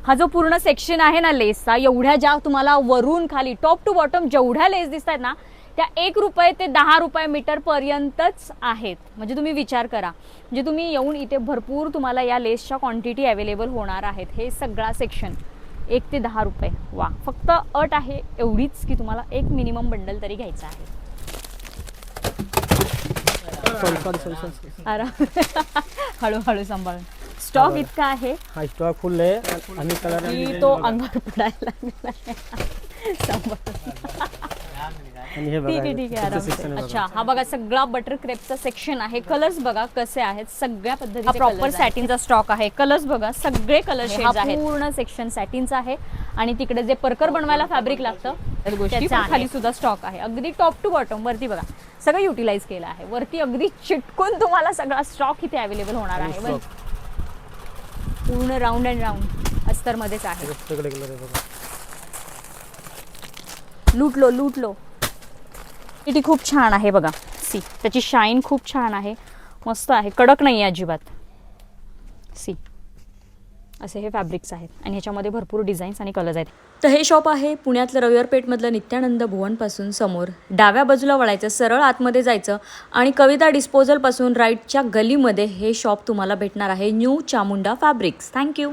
हा जो पूर्ण सेक्शन आहे ना लेसचा, एवढ्या ज्या तुम्हाला वरून खाली टॉप टू बॉटम जेवढ्या लेस दिसत आहेत ना त्या 1 रुपये ते 10 रुपये मीटर पर्यंतच आहेत. म्हणजे तुम्ही विचार करा, म्हणजे तुम्ही येऊन इथे भरपूर तुम्हाला या लेसच्या क्वांटिटी अवेलेबल होणार आहेत. हे सगळा सेक्शन 1 ते 10 रुपये. वा, फक्त अट आहे एवढीच की तुम्हाला एक मिनिमम बंडल तरी घ्यायचा आहे. हळूहळू सांभाळून. स्टॉक इतका आहे, हा स्टॉक फुल आहे आणि कलर की तो अंगावर पडायला लागला आहे. आणि हे बघा ठीक आहे ठीक आहे, आराम से. अच्छा, हा बघा सगळा बटर क्रेपचा सेक्शन आहे. कलर्स बघा कसे आहेत, सगळ्या पद्धतीचे प्रॉपर सॅटिनचा स्टॉक आहे. कलर्स बघा सगळे कलर शेड्स आहेत. पूर्ण सेक्शन सॅटिनचा आहे आणि तिकडे जे परकर बनवायला फॅब्रिक लागतं त्या गोष्टी खाली सुद्धा स्टॉक आहे. अगदी टॉप टू बॉटम वरती बघा सगळं युटिलाइज केलं आहे. वरती अगदी चिटकून तुम्हाला सगळा स्टॉक इथे अवेलेबल होणार आहे. पूर्ण राऊंड अँड राऊंड अस्तर मध्येच आहे. सगळे कलर आहे बघा. लूटलो लूटलो. किती खूप छान आहे बघा. सी, त्याची शाईन खूप छान आहे, मस्त आहे, कडक नाही आहे अजिबात. सी, असे हे फॅब्रिक्स आहेत आणि ह्याच्यामध्ये भरपूर डिझाईन्स आणि कलर्स आहेत. तर हे शॉप आहे पुण्यातलं रविवार पेठमधलं नित्यानंद भुवनपासून समोर. डाव्या बाजूला वळायचं, सरळ आतमध्ये जायचं आणि कविता डिस्पोजलपासून राईटच्या गलीमध्ये हे शॉप तुम्हाला भेटणार आहे. New Chamunda fabrics. थँक्यू.